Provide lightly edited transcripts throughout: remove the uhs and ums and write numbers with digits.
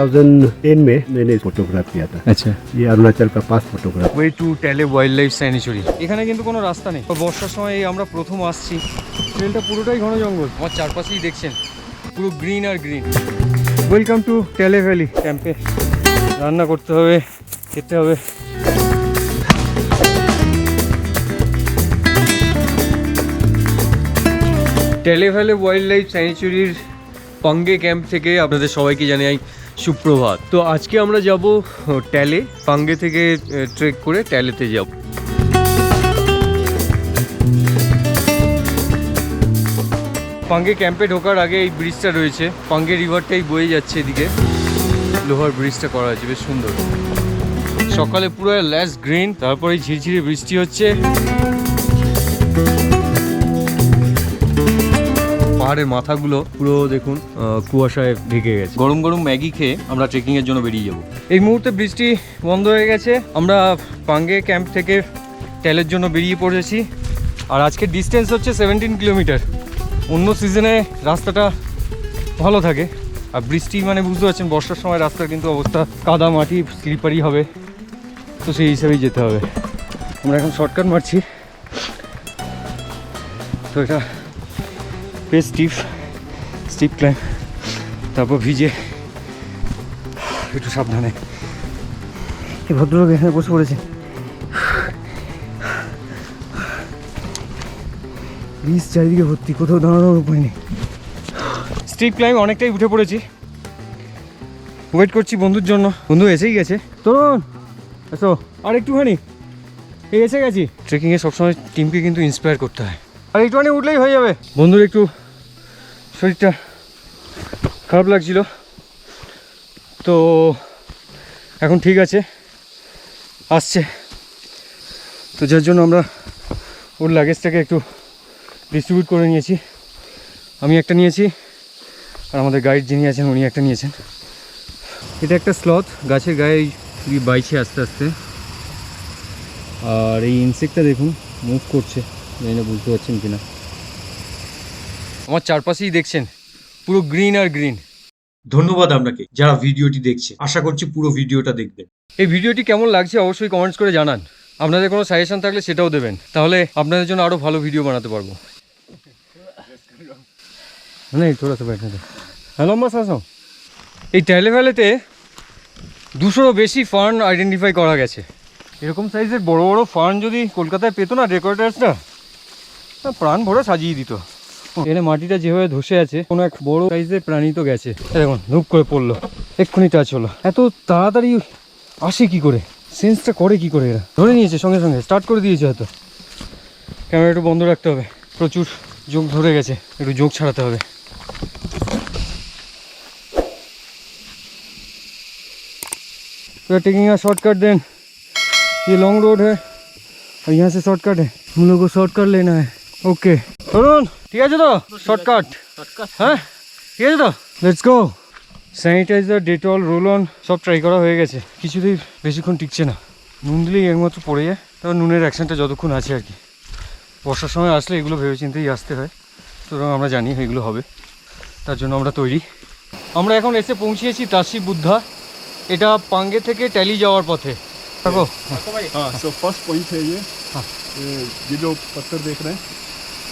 2010 में मैंने फोटोग्राफ किया था। আচ্ছা, ये अरुणाचल का पास photograph. Way to Talle wild life sanctuary. এখানে কিন্তু কোনো রাস্তা নেই, বর্ষার সময় এই আমরা প্রথম আসছি। ট্রেলটা পুরোটাই ঘন জঙ্গল, আমার চারপাশেই দেখছেন পুরো গ্রিন আর green. Welcome to Talle valley ক্যাম্পে। রান্না করতে হবে, খেতে হবে। ট্যালে ভ্যালি ওয়াইল্ড লাইফ স্যানিচুরির পাঙ্গে ক্যাম্প থেকে আপনাদের সবাইকে জানাই সুপ্রভাত। তো আজকে আমরা যাব ট্যালে, পাঙ্গে থেকে ট্রেক করে ট্যালেতে যাব। পাঙ্গে ক্যাম্পে ঢোকার আগে এই ব্রিজটা রয়েছে, পাঙ্গে রিভারটাই বয়ে যাচ্ছে এদিকে। লোহার ব্রিজটা করা আছে, বেশ সুন্দর। সকালে পুরো ল্যাস গ্রিন, তারপরে ঝিরঝিরে বৃষ্টি হচ্ছে। পাহাড়ের মাথাগুলো পুরো দেখুন কুয়াশায় ঢেকে গেছে। গরম গরম ম্যাগি খেয়ে আমরা ট্রেকিং এর জন্য বেরিয়ে যাব। এই মুহূর্তে বৃষ্টি বন্ধ হয়ে গেছে, আমরা পাঙ্গে ক্যাম্প থেকে ট্যালের জন্য বেরিয়ে পড়েছি। আর আজকের ডিস্টেন্স হচ্ছে 17 কিলোমিটার। অন্য সিজনে রাস্তাটা ভালো থাকে, আর বৃষ্টি মানে বুঝতে পারছেন বর্ষার সময় রাস্তার কিন্তু অবস্থা কাদা মাটি স্লিপারি হবে, তো সেই হিসাবেই যেতে হবে। আমরা এখন শর্টকাট মারছি, তো এটা বেশ স্টিপ ক্লাইম্ব, তারপর ভিজে একটু সাবধানে। এই ভদ্রলোক এখানে বসে পড়েছে। ব্রিজ চারিদিকে ভর্তি, কোথাও দাঁড়ানোর উপায় নেই। স্টিপ ক্লাইম্ব অনেকটাই উঠে পড়েছি, ওয়েট করছি বন্ধুর জন্য। বন্ধু এসেই গেছে। তরুণ এসো, আর একটুখানি, এই এসে গেছি। ট্রেকিংয়ে সবসময় টিমকে কিন্তু ইন্সপায়ার করতে হয়, আর একটুখানি উঠলেই হয়ে যাবে। বন্ধুর একটু শরীরটা খারাপ লাগছিল, তো এখন ঠিক আছে, আসছে। তো যার জন্য আমরা ওর লাগেজটাকে একটু ডিস্ট্রিবিউট করে নিয়েছি। আমি একটা নিয়েছি, আর আমাদের গাইড যিনি আছেন উনি একটা নিয়েছেন। এটা একটা স্লথ, গাছের গায়ে বাইছে আস্তে আস্তে। আর এই ইনসেক্টটা দেখুন মুভ করছে, জানি না বুঝতে পারছেন কিনা। আমার চারপাশেই দেখছেন পুরো গ্রিন আর গ্রিন। ধন্যবাদ আপনাকে যারা ভিডিওটি দেখছে, আশা করছি পুরো ভিডিওটা দেখবেন। এই ভিডিওটি কেমন লাগছে অবশ্যই কমেন্টস করে জানান। আপনাদের কোনো সাজেশন থাকলে সেটাও দেবেন, তাহলে আপনাদের জন্য আরও ভালো ভিডিও বানাতে পারবো। হ্যালো মাসাসো, এই ট্যালে ভ্যালিতে 200রও বেশি ফার্ন আইডেন্টিফাই করা গেছে। এরকম সাইজের বড় বড় ফার্ন যদি কলকাতায় পেতো না ডেকোরেটার্সরা, প্রাণ ভরে সাজিয়ে দিত। এখানে মাটিটা যেভাবে ধসে আছে, কোনো এক বড় সাইজের প্রাণী তো গেছে। দেখুন ধূপ করে পড়লো, এক্ষুনি টাচ হলো। এত তাড়াতাড়ি আসে কি করে, সেন্সটা করে কি করে? এরা ধরে নিয়েছে সঙ্গে সঙ্গে, স্টার্ট করে দিয়েছে হয়তো। ক্যামেরা একটু বন্ধ রাখতে হবে, প্রচুর যোগ ধরে গেছে, একটু যোগ ছাড়াতে হবে। टेकिंग अ शॉर्टकट देन, ये लॉन्ग रोड है और यहाँ से शॉर्टकट है, हम लोग को शॉर्टकट लेना है। ओके তরুণ, ঠিক আছে তো? শর্টকাট, হ্যাঁ ঠিক আছে তো, let's go. Sanitiser, Dettol, roll on সব ট্রাই করা হয়ে গেছে, কিছুতেই বেশিক্ষণ টিকছে না। নুন দিলেই একমাত্র পড়ে যায়, তবে নুনের অ্যাকশনটা যতক্ষণ আছে আর কি। বর্ষার সময় আসলে এগুলো ভেবেচিন্তেই আসতে হয়, সুতরাং আমরা জানি এগুলো হবে, তার জন্য আমরা তৈরি। আমরা এখন এসে পৌঁছিয়েছি তাসি বুদ্ধা। এটা পাঙ্গে থেকে ট্যালি যাওয়ার পথে। দেখো हाँ, सो फर्स्ट पॉइंट है ये जो पत्थर देख रहे हैं,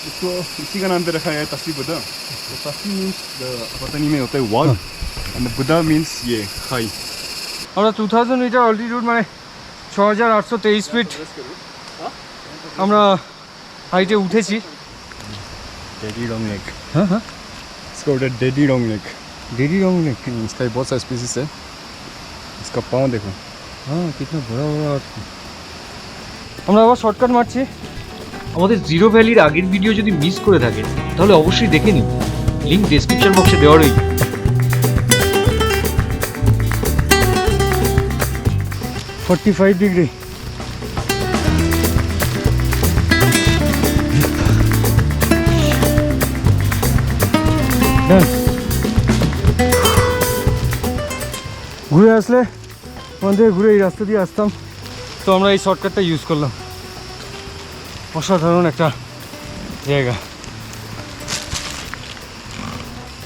इसको इसी का नाम पे रखा गया है तसी बुद्धा। तो तसी मीन्स पतनी में होता है वॉल, एंड बुद्धा मीन्स ये खाई। আমরা 2000 মিটার অল্টিটিউড মানে 6823 ফিট আমরা হাইটে উঠেছি। डेडी रॉन्ग नेक, হ্যাঁ হ্যাঁ, इसको बोलते हैं डेडी रॉन्ग नेक। डेडी रॉन्ग नेक, इसका बहुत सा स्पीसीज है। इसका पाँव देखो, হ্যাঁ কিতনা বড় বড়। আমরা আবার শর্টকাট মারছি। আমাদের জিরো ভ্যালির আগের ভিডিও যদি মিস করে থাকেন তাহলে অবশ্যই দেখে নিন, লিংক ডেসক্রিপশন বক্সে দেওয়া রয়েছে। 45 ডিগ্রি। ঘুরে আসলে ওখান থেকে ঘুরে এই রাস্তা দিয়ে আসতাম, তো আমরা এই শর্টকাটটা ইউজ করলাম। অসাধারণ একটা জায়গা।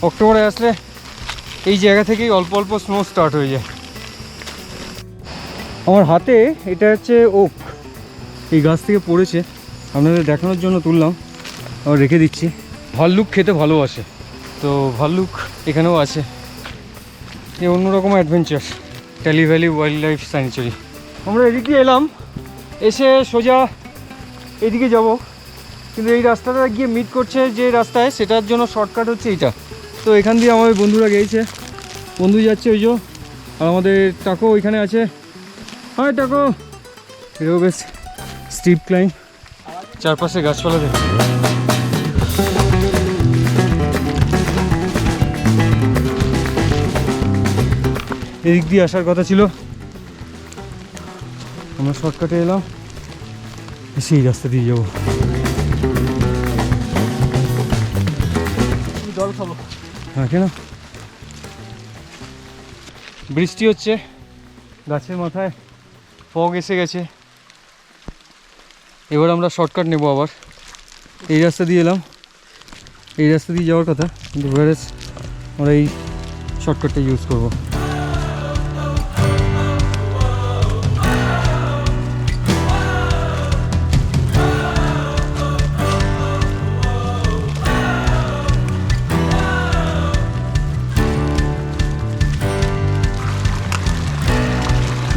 অক্টোবরে আসলে এই জায়গা থেকেই অল্প অল্প স্নো স্টার্ট হয়ে যায়। আমার হাতে এটা হচ্ছে ওক, এই গাছ থেকে পড়েছে, আপনাদের দেখানোর জন্য তুললাম, আবার রেখে দিচ্ছি। ভাল্লুক খেতে ভালোবাসে, তো ভাল্লুক এখানেও আছে। এই অন্যরকম adventure, tally valley wild life sanctuary. আমরা এদিক দিয়ে এলাম, এসে সোজা এদিকে যাব, কিন্তু এই রাস্তাটা গিয়ে মিট করছে যে রাস্তায়, সেটার জন্য শর্টকাট হচ্ছে এইটা। তো এখান দিয়ে আমাদের বন্ধুরা গিয়েছে, বন্ধু যাচ্ছে ওই যে, আর আমাদের টাকো ওইখানে আছে। হ্যাঁ টাকো, এটাও বেশ স্টিপ ক্লাইম্ব, চারপাশে গাছপালা দেখে। এদিক দিয়ে আসার কথা ছিল, আমরা শর্টকাটে এলাম, সেই রাস্তা দিয়ে যাবো। জল খাবো। হ্যাঁ কেন? বৃষ্টি হচ্ছে, গাছের মাথায় ফগ এসে গেছে। এবার আমরা শর্টকাট নেব, আবার এই রাস্তা দিয়ে এলাম, এই রাস্তা দিয়ে যাওয়ার কথা, কিন্তু ভেরেস আমরা এই শর্টকাটটা ইউজ করবো।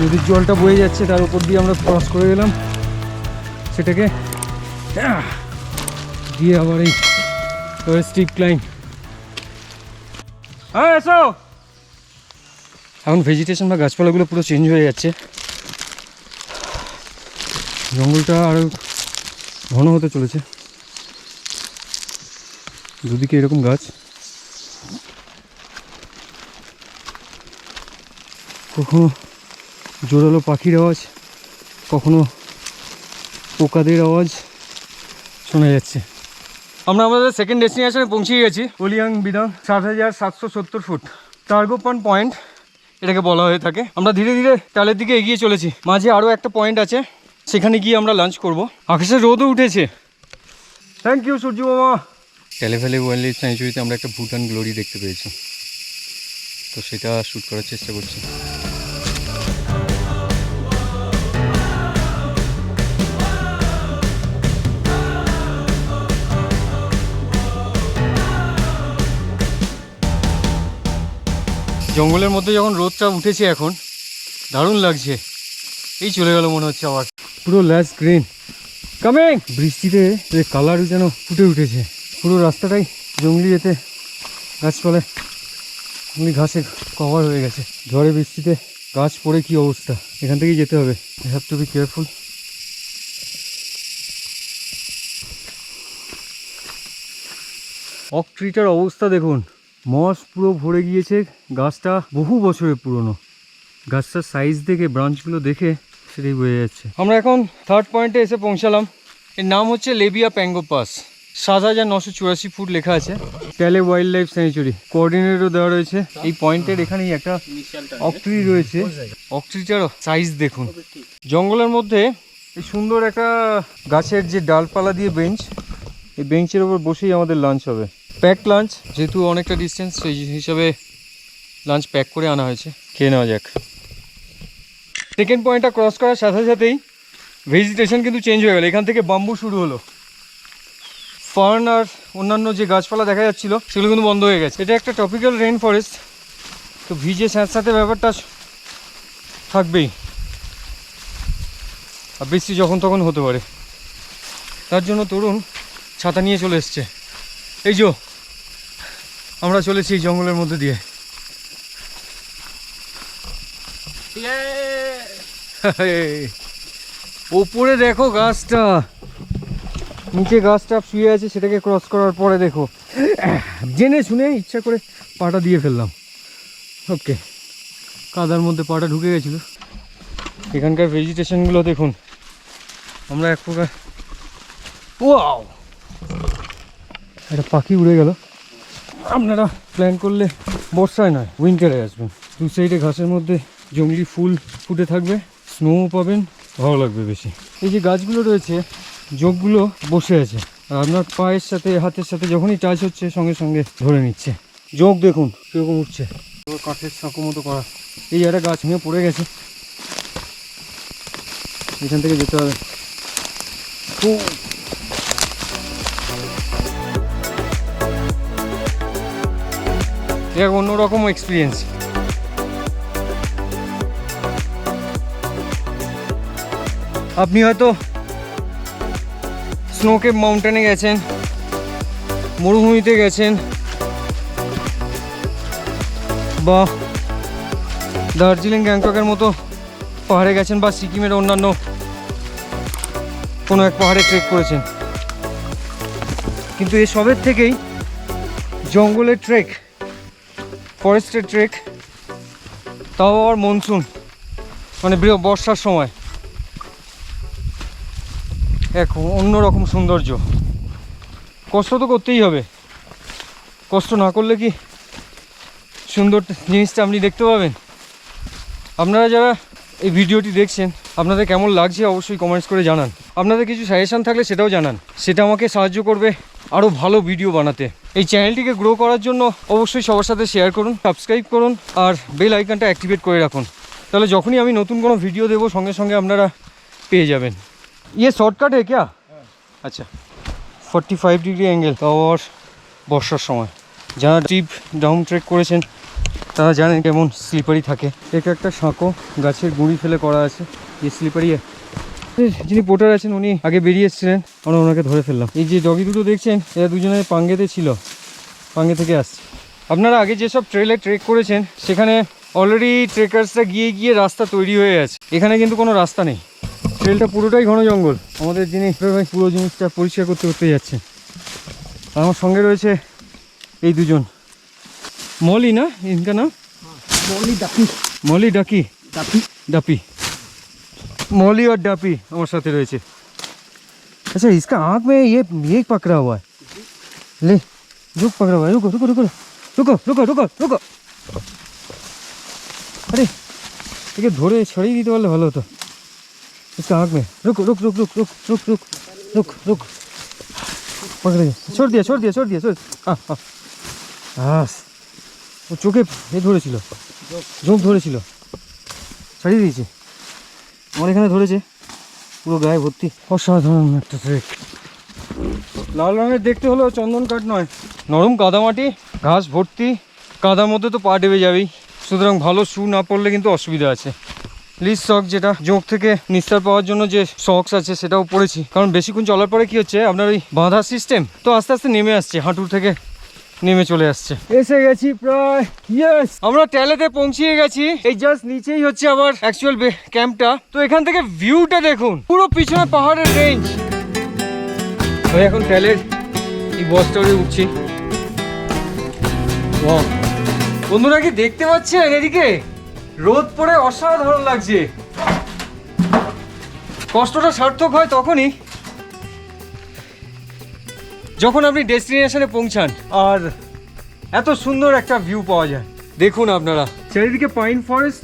নদীর জলটা বয়ে যাচ্ছে, তার উপর দিয়ে আমরা ক্রস করে গেলাম, সেটাকে দিয়ে আবার এই স্টিপ ক্লাইম্ব। হ্যাঁ এসো। এখন ভেজিটেশন বা গাছপালাগুলো পুরো চেঞ্জ হয়ে যাচ্ছে, জঙ্গলটা আরও ঘন হতে চলেছে, দুদিকে এরকম গাছ। কখনো জোরালো পাখির আওয়াজ, কখনো পোকাদের আওয়াজ শোনা যাচ্ছে। আমরা আমাদের সেকেন্ড ডেস্টিনেশনে পৌঁছে গেছি, ওলিয়াং বিদাং, ৭,৭৭০ ফুট টার্গোপান পয়েন্ট এটাকে বলা হয়ে থাকে। আমরা ধীরে ধীরে টালের দিকে এগিয়ে চলেছি, মাঝে আরও একটা পয়েন্ট আছে, সেখানে গিয়ে আমরা লাঞ্চ করব। আকাশে রোদও উঠেছে। থ্যাংক ইউ সূর্য মামা। ট্যালি ভ্যালি ওয়াইল্ড লাইফ স্যাংচুরিতে আমরা একটা ভুটান গ্লোরি দেখতে পেয়েছি, তো সেটা শ্যুট করার চেষ্টা করছি। জঙ্গলের মধ্যে যখন রোদটা উঠেছে এখন দারুণ লাগছে। এই চলে গেল মনে হচ্ছে আবার, পুরো ল্যাশ গ্রিন কামিং। বৃষ্টিতে কালার যেন ফুটে উঠেছে, পুরো রাস্তাটাই জঙ্গলি এতে গাছপালায় ঘাসে কভার হয়ে গেছে। ঝড়ে বৃষ্টিতে গাছ পড়ে কি অবস্থা, এখান থেকেই যেতে হবে। I have to be careful. Oak ট্রিটার অবস্থা দেখুন, মস পুরো ভরে গিয়েছে, গাছটা বহু বছরের পুরনো। গাছটার সাইজ দেখে, ব্রাঞ্চগুলো দেখে সেটাই বোঝা যাচ্ছে। আমরা এখন থার্ড পয়েন্টে এসে পৌঁছালাম, এর নাম হচ্ছে লেবিয়া প্যাঙ্গো পাস। ৭,৯৮৪ ফুট লেখা আছে, ট্যালে ওয়াইল্ড লাইফ স্যাংচুরি, কোঅর্ডিনেটও দেওয়া রয়েছে। এই পয়েন্টের এখানেই একটা ওক ট্রি রয়েছে, ওক ট্রিটার সাইজ দেখুন। জঙ্গলের মধ্যে এই সুন্দর একটা গাছের যে ডালপালা দিয়ে বেঞ্চ, এই বেঞ্চের ওপর বসেই আমাদের লাঞ্চ হবে। প্যাক লাঞ্চ, যেহেতু অনেকটা ডিস্টেন্স, সেই হিসাবে লাঞ্চ প্যাক করে আনা হয়েছে, খেয়ে নেওয়া যাক। সেকেন্ড পয়েন্টটা ক্রস করার সাথে সাথেই ভেজিটেশন কিন্তু চেঞ্জ হয়ে গেল, এখান থেকে বাম্বু শুরু হলো। ফার্ন আর অন্যান্য যে গাছপালা দেখা যাচ্ছিলো সেগুলো কিন্তু বন্ধ হয়ে গেছে। এটা একটা ট্রপিক্যাল রেইন ফরেস্ট, তো ভিজে স্যাঁতস্যাঁতে ব্যাপারটা থাকবেই, আর বৃষ্টি যখন তখন হতে পারে, তার জন্য তরুণ ছাতা নিয়ে চলে এসছে। এই যে আমরা চলেছি এই জঙ্গলের মধ্যে দিয়ে। ওপরে দেখো গাছটা, নিচে গাছটা শুয়ে আছে, সেটাকে ক্রস করার পরে দেখো, জেনে শুনে ইচ্ছা করে পাটা দিয়ে ফেললাম। ওকে, কাদার মধ্যে পাটা ঢুকে গেছিল। এখানকার ভেজিটেশনগুলো দেখুন, আমরা এক প্রকার, ওয়াও, একটা পাখি উড়ে গেল। আপনারা প্ল্যান করলে বর্ষায় নয়, উইন্টারে আসবেন। দু সাইডে ঘাসের মধ্যে জঙ্গলি ফুল ফুটে থাকবে, স্নোও পাবেন, ভালো লাগবে বেশি। এই যে গাছগুলো রয়েছে, যোগগুলো বসে আছে, আর আপনার পায়ের সাথে হাতের সাথে যখনই টাচ হচ্ছে সঙ্গে সঙ্গে ধরে নিচ্ছে। যোগ দেখুন কীরকম উঠছে। কাঠের সাঁকো মতো করা। এই একটা গাছ ভেঙে পড়ে গেছে, এখান থেকে যেতে হবে। এক অন্যরকম এক্সপিরিয়েন্স। আপনি হয়তো স্নোকেপ মাউন্টেনে গেছেন, মরুভূমিতে গেছেন, বা দার্জিলিং গ্যাংটকের মতো পাহাড়ে গেছেন, বা সিকিমের অন্যান্য কোনো এক পাহাড়ে ট্রেক করেছেন, কিন্তু এসবের থেকেই জঙ্গলের ট্রেক, ফরেস্টের ট্রেক, তাও আবার মনসুন মানে বর্ষার সময়, এক অন্যরকম সৌন্দর্য। কষ্ট তো করতেই হবে, কষ্ট না করলে কি সুন্দর জিনিসটা আপনি দেখতে পাবেন? আপনারা যারা এই ভিডিওটি দেখছেন, আপনাদের কেমন লাগছে অবশ্যই কমেন্টস করে জানান। আপনাদের কিছু সাজেশান থাকলে সেটাও জানান, সেটা আমাকে সাহায্য করবে আরও ভালো ভিডিও বানাতে। এই চ্যানেলটিকে গ্রো করার জন্য অবশ্যই সবার সাথে শেয়ার করুন, সাবস্ক্রাইব করুন, আর বেল আইকনটা অ্যাক্টিভেট করে রাখুন। তাহলে যখনই আমি নতুন কোনো ভিডিও দেবো সঙ্গে সঙ্গে আপনারা পেয়ে যাবেন। ইয়ে শর্টকাট হে ক্যা? আচ্ছা, 45 ডিগ্রি অ্যাঙ্গেল, তাও আবার বর্ষার সময়। যারা ডিপ ডাউন ট্রেক করেছেন তারা জানেন কেমন স্লিপারি থাকে। এটা একটা সাঁকো গাছের গুঁড়ি ফেলে করা আছে, যে স্লিপারি। যিনি পোর্টার আছেন উনি আগে বেরিয়ে এসেছিলেন, আমরা ওনাকে ধরে ফেললাম। এই যে ডগি দুটো দেখছেন, এরা দুজনে পাঙ্গেতে ছিল, পাঙ্গে থেকে আসছে। আপনারা আগে যেসব ট্রেলে ট্রেক করেছেন সেখানে অলরেডি ট্রেকার্সরা গিয়ে গিয়ে রাস্তা তৈরি হয়ে আছে, এখানে কিন্তু কোনো রাস্তা নেই। ট্রেলটা পুরোটাই ঘন জঙ্গল। আমাদের যিনি পুরো জিনিসটা পরিষ্কার করতে করতে যাচ্ছে। আমার সঙ্গে রয়েছে এই দুজন, मौली ना इनका नाम? मौली डापी। मौली डाकी डापी डापी मौली और डापी हमारे साथ रहे। अच्छा, इसका आँख में ये पकड़ा हुआ है। ले रुक, पकड़ा हुआ है, रुको रुको रुको रुको रुको रुको रुको। अरे ठीक धरे छड़िए दीते पारले भालो हतो। इसका आँख में रुक रुक रुक रुक रुक रुक रुक रुक रुक पकड़े, छोड़ दिया छोड़ दिया छोड़ दिया छोड़। हाँ हाँ हाँ, ও চোখে ধরেছিল, ঝোঁক ধরেছিল, ছাড়িয়ে দিয়েছে। আমার এখানে ধরেছে, পুরো গায়ে ভর্তি। অসাধারণ একটা ট্রেক। লাল রঙের দেখতে হলেও চন্দন কাঠ নয়, নরম কাদামাটি, ঘাস ভর্তি। কাদার মধ্যে তো পা ডেবে যাবেই, সুতরাং ভালো শু না পড়লে কিন্তু অসুবিধা আছে। লিজ সক, যেটা জোঁক থেকে নিস্তার পাওয়ার জন্য যে সক্স আছে সেটাও পড়েছি, কারণ বেশিক্ষণ চলার পরে কি হচ্ছে আপনার ওই বাঁধা সিস্টেম তো আস্তে আস্তে নেমে আসছে, হাঁটুর থেকে নেমে চলে আসছে। এসে গেছি প্রায়, ইয়েস, আমরা ট্যালেতে পৌঁছিয়ে গেছি। এই জাস্ট নিচেই হচ্ছে আবার অ্যাকচুয়াল ক্যাম্পটা। তো এখান থেকে ভিউটা দেখুন, পুরো পিছনে পাহাড়ের রেঞ্জ। আমি এখন ট্যালের এই বসটারে উঠছি। বন্ধুরা কি দেখতে পাচ্ছেন? এদিকে রোদ পড়ে অসাধারণ লাগছে। কষ্টটা সার্থক হয় তখনই যখন আপনি ডেস্টিনেশনে পৌঁছান আর এত সুন্দর একটা ভিউ পাওয়া যায়। দেখুন আপনারা চারিদিকে পাইন ফরেস্ট।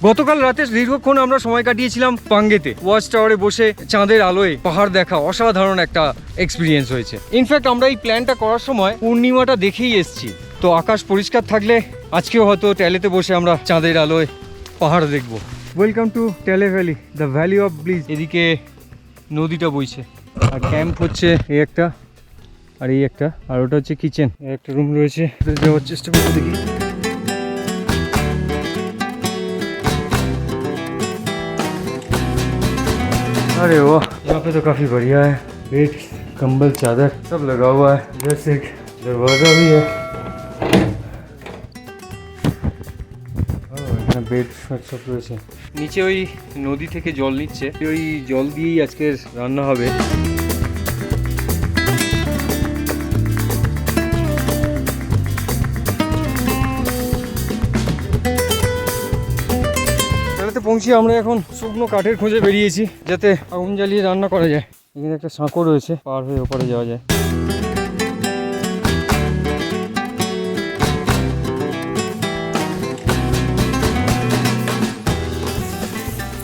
গতকাল রাতে দীর্ঘক্ষণ আমরা সময় কাটিয়েছিলাম পাঙ্গেতে, ওয়াচ টাওয়ারে বসে চাঁদের আলোয় পাহাড় দেখা। অসাধারণ একটা এক্সপিরিয়েন্স হয়েছে। ইনফ্যাক্ট আমরা এই প্ল্যানটা করার সময় পূর্ণিমাটা দেখেই এসেছি, তো আকাশ পরিষ্কার থাকলে আজকেও হয়তো ট্যালেতে বসে আমরা চাঁদের আলোয় পাহাড় দেখব। Welcome to Talle valley, the valley of bliss. এদিকে নদীটা বইছে, আর ক্যাম্প হচ্ছে এই একটা, আর এই একটা, আর ওটা হচ্ছে কিচেন। একটা রুম রয়েছে, যাওয়ার চেষ্টা করতে দেখি। अरे वाह, यहाँ पे तो काफ़ी बढ़िया है। बेड, कंबल, चादर सब लगा हुआ है। इधर से एक दरवाज़ा भी है। এখানে বেড সব রয়েছে। নিচে ওই নদী থেকে জল নিচ্ছে, ওই জল দিয়েই আজকের রান্না হবে। পৌঁছে আমরা এখন শুকনো কাঠের খোঁজে বেরিয়েছি, যাতে আগুন জ্বালিয়ে রান্না করা যায়। এখানে একটা সাঁকো রয়েছে, পার হয়ে ওপারে যাওয়া যায়।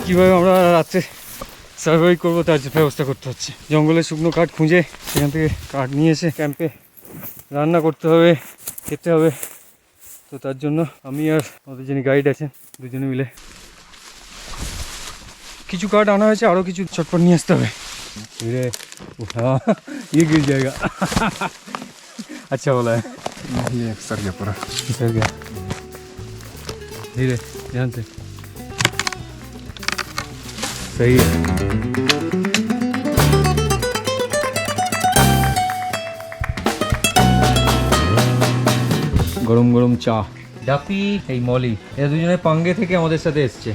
কীভাবে আমরা রাত্রে সার্ভাইভ করবো তার ব্যবস্থা করতে হচ্ছে। জঙ্গলে শুকনো কাঠ খুঁজে সেখান থেকে কাঠ নিয়ে এসে ক্যাম্পে রান্না করতে হবে, খেতে হবে। তো তো তার জন্য আমি আর আমাদের যিনি গাইড আছেন দুজনে মিলে কিছু কাঠ আনা হয়েছে, আরও কিছু চটপট নিয়ে আসতে হবে। রে हाँ ये गिर जाएगा अच्छा बोला है ये सर गया पूरा। सर गया धीरे ध्यान से सही है। গরম গরম চা। ডাপি এই মলি এরা দুজনে পাঙ্গে থেকে আমাদের সাথে এসছে।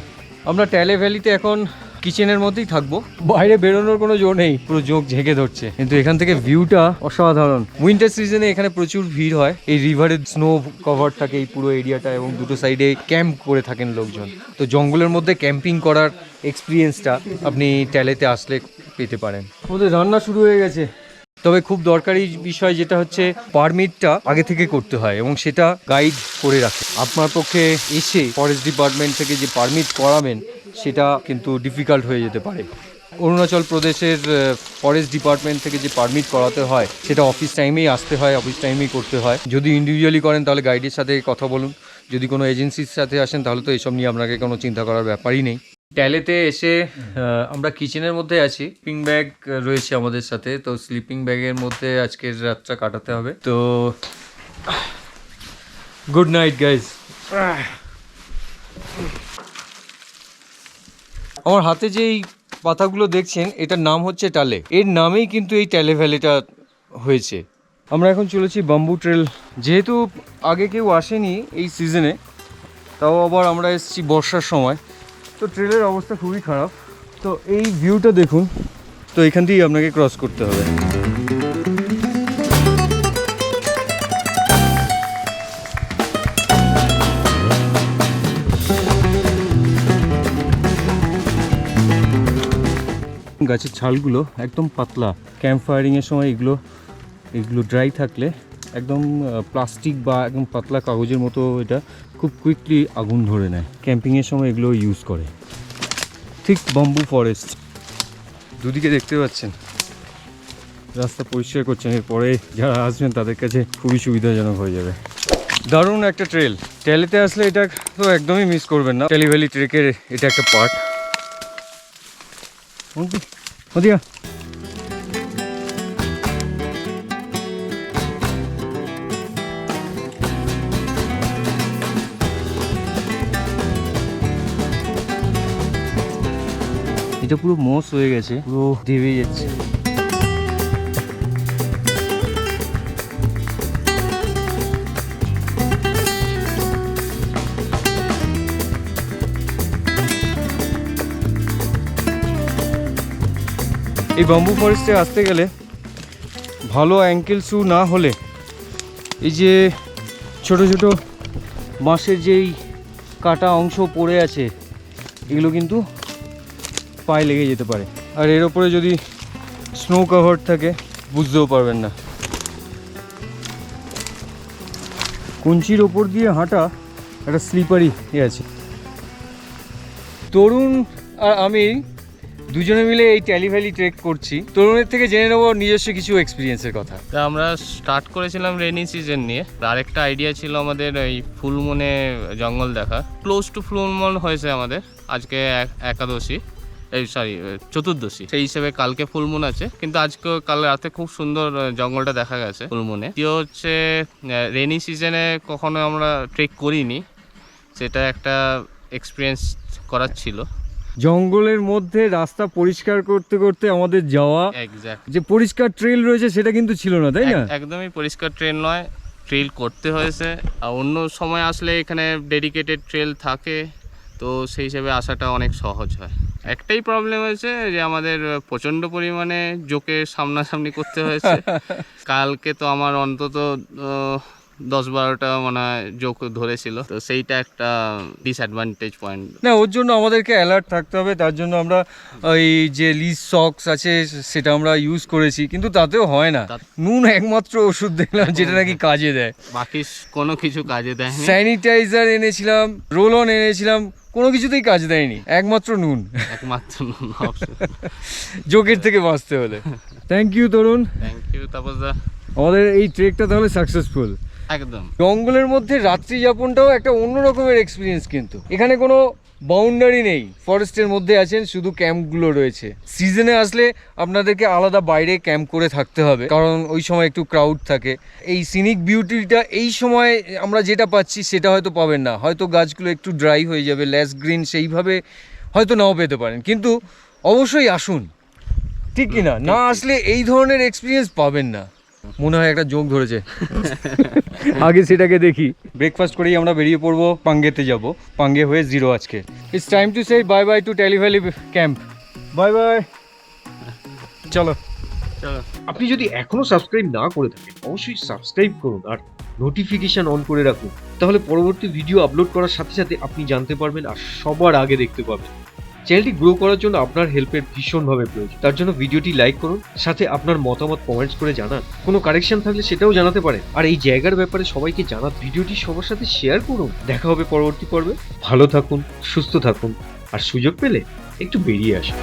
আমরা ট্যালে ভ্যালিতে এখন কিচেনের মধ্যেই থাকবো, বাইরে বেরোনোর কোনো জো নেই, পুরো চোখ ঝেঁকে ধরছে, কিন্তু এখান থেকে ভিউটা অসাধারণ। উইন্টার সিজনে এখানে প্রচুর ভিড় হয়, এই রিভারের স্নো কভার থাকে এই পুরো এরিয়াটা, এবং দুটো সাইডে ক্যাম্প করে থাকেন লোকজন। তো জঙ্গলের মধ্যে ক্যাম্পিং করার এক্সপিরিয়েন্সটা আপনি ট্যালেতে আসলে পেতে পারেন। আমাদের রান্না শুরু হয়ে গেছে, তবে খুব দরকারি বিষয় যেটা হচ্ছে পারমিটটা আগে থেকে করতে হয়, এবং সেটা গাইড করে রাখে। আপনার পক্ষে এসে ফরেস্ট ডিপার্টমেন্ট থেকে যে পারমিট করাবেন সেটা কিন্তু ডিফিকাল্ট হয়ে যেতে পারে। অরুণাচল প্রদেশের ফরেস্ট ডিপার্টমেন্ট থেকে যে পারমিট করাতে হয় সেটা অফিস টাইমেই আসতে হয়, অফিস টাইমেই করতে হয়। যদি ইন্ডিভিজুয়ালি করেন তাহলে গাইডের সাথে কথা বলুন, যদি কোনো এজেন্সির সাথে আসেন তাহলে তো এসব নিয়ে আপনাকে কোনো চিন্তা করার ব্যাপারই নেই। ট্যালেতে এসে আমরা কিচেনের মধ্যে আছি, স্লিপিং ব্যাগ রয়েছে আমাদের সাথে, তো স্লিপিং ব্যাগের মধ্যে আজকের রাতটা কাটাতে হবে। তো গুড নাইট গাইজ। আমার হাতে যেই পাতাগুলো দেখছেন এটার নাম হচ্ছে টালে, এর নামেই কিন্তু এই ট্যালে ভ্যালিটা হয়েছে। আমরা এখন চলেছি বাম্বু ট্রেল, যেহেতু আগে কেউ আসেনি এই সিজনে, তাও আবার আমরা এসেছি বর্ষার সময়, তো ট্রেলের অবস্থা খুবই খারাপ। তো এই ভিউটা দেখুন, তো এখান থেকেই আপনাকে ক্রস করতে হবে। গাছের ছালগুলো একদম পাতলা, ক্যাম্প ফায়ারিংয়ের সময় এগুলো ড্রাই থাকলে একদম প্লাস্টিক বা একদম পাতলা কাগজের মতো এটা খুব কুইকলি আগুন ধরে নেয়। ক্যাম্পিংয়ের সময় এগুলো ইউজ করে। ঠিক বাম্বু ফরেস্ট, দুদিকে দেখতে পাচ্ছেন রাস্তা পরিষ্কার করছেন, এরপরে যারা আসবেন তাদের কাছে খুবই সুবিধাজনক হয়ে যাবে। দারুণ একটা ট্রেল, ট্যালেতে আসলে এটা তো একদমই মিস করবেন না। ট্যালি ভ্যালি ট্রেকের এটা একটা পার্ট। দিয়া এটা পুরো মস হয়ে গেছে, পুরো দেবে যাচ্ছে। এই বাম্বু ফরেস্টে আসতে গেলে ভালো অ্যাঙ্কেল শু না হলে এই যে ছোট ছোট বাঁশের যেই কাটা অংশ পড়ে আছে এগুলো কিন্তু পায়ে লেগে যেতে পারে, আর এর ওপরে যদি স্নো কভার থাকে বুঝতেও পারবেন না। কঞ্চির ওপর দিয়ে হাঁটা একটা স্লিপারি আছে। তরুণ আর আমি দুজনে মিলে এই ট্যালি ভ্যালি ট্রেক করছি। তরুণের থেকে জেনে নেবো নিজস্ব কিছু এক্সপিরিয়েন্সের কথা। তা আমরা স্টার্ট করেছিলাম রেনি সিজন নিয়ে, আরেকটা আইডিয়া ছিল আমাদের এই ফুলমুনে জঙ্গল দেখা। ক্লোজ টু ফুলমুন হয়েছে আমাদের আজকে একাদশী, চতুর্দশী, সেই হিসেবে কালকে ফুলমুন আছে, কিন্তু আজকে কাল রাতে খুব সুন্দর জঙ্গলটা দেখা গেছে ফুলমুনে। দ্বিতীয় হচ্ছে রেনি সিজনে কখনো আমরা ট্রেক করিনি, সেটা একটা এক্সপিরিয়েন্স করার ছিল। জঙ্গলের মধ্যে রাস্তা পরিষ্কার করতে করতে আমাদের যাওয়া, যে পরিষ্কার ট্রেল রয়েছে সেটা কিন্তু ছিল না, তাই না? একদমই পরিষ্কার ট্রেল নয়, ট্রেল করতে হয়েছে। আর অন্য সময় আসলে এখানে ডেডিকেটেড ট্রেল থাকে, তো সেই হিসেবে আসাটা অনেক সহজ হয়। একটাই প্রবলেম হয়েছে যে আমাদের প্রচণ্ড পরিমাণে জোকে সামনাসামনি করতে হয়েছে। কালকে তো আমার অন্তত 10-12টা মনে হয় জোক ধরেছিল, তো সেইটা একটা ডিসঅ্যাডভান্টেজ পয়েন্ট। না, ওর জন্য আমাদেরকে অ্যালার্ট থাকতে হবে, তার জন্য আমরা ওই যে লিজ সক্স আছে সেটা আমরা ইউজ করেছি, কিন্তু তাতেও হয় না। নুন একমাত্র ওষুধ দেখলাম যেটা নাকি কাজে দেয়, বাকি কোনো কিছু কাজে দেয়। স্যানিটাইজার এনেছিলাম, রোল অন এনেছিলাম, কোনো কিছুতেই কাজ দেয়নি, একমাত্র নুন। জোকের থেকে বাঁচতে হলে। Thank you Tarun. Thank you তাপসদা। আমাদের এই ট্রেকটা তাহলে সাকসেসফুল। একদম জঙ্গলের মধ্যে রাত্রি যাপনটাও একটা অন্য রকমের এক্সপিরিয়েন্স, কিন্তু এখানে কোনো বাউন্ডারি নেই, ফরেস্টের মধ্যে আছেন, শুধু ক্যাম্পগুলো রয়েছে। সিজনে আসলে আপনাদেরকে আলাদা বাইরে ক্যাম্প করে থাকতে হবে, কারণ ওই সময় একটু ক্রাউড থাকে। এই সিনিক বিউটিটা এই সময় আমরা যেটা পাচ্ছি সেটা হয়তো পাবেন না, হয়তো গাছগুলো একটু ড্রাই হয়ে যাবে, লেস গ্রিন, সেইভাবে হয়তো নাও পেতে পারেন, কিন্তু অবশ্যই আসুন, ঠিক কি না? না আসলে এই ধরনের এক্সপিরিয়েন্স পাবেন না। মনে হয় একটা যোগ ধরেছে, আগে সেটাকে দেখি। ব্রেকফাস্ট করেই আমরা বেরিয়ে পড়বো, পাঙ্গেতে যাব। পাঙ্গে হয়ে 0 আজকে। It's time to say bye bye to Talle valley camp. Bye bye, চলো। চলো। আপনি যদি এখনো সাবস্ক্রাইব না করে থাকেন অবশ্যই সাবস্ক্রাইব করুন আর নোটিফিকেশন অন করে রাখুন, তাহলে পরবর্তী ভিডিও আপলোড করার সাথে সাথে আপনি জানতে পারবেন আর সবার আগে দেখতে পাবেন। চ্যানেলটি গ্রো করার জন্য আপনার হেল্পের ভীষণভাবে প্রয়োজন, তার জন্য ভিডিওটি লাইক করুন, সাথে আপনার মতামত কমেন্টস করে জানান, কোনো কারেকশন থাকলে সেটাও জানাতে পারেন। আর এই জায়গার ব্যাপারে সবাইকে জানান, ভিডিওটি সবার সাথে শেয়ার করুন। দেখা হবে পরবর্তী পর্বে। ভালো থাকুন, সুস্থ থাকুন, আর সুযোগ পেলে একটু বেরিয়ে আসুন।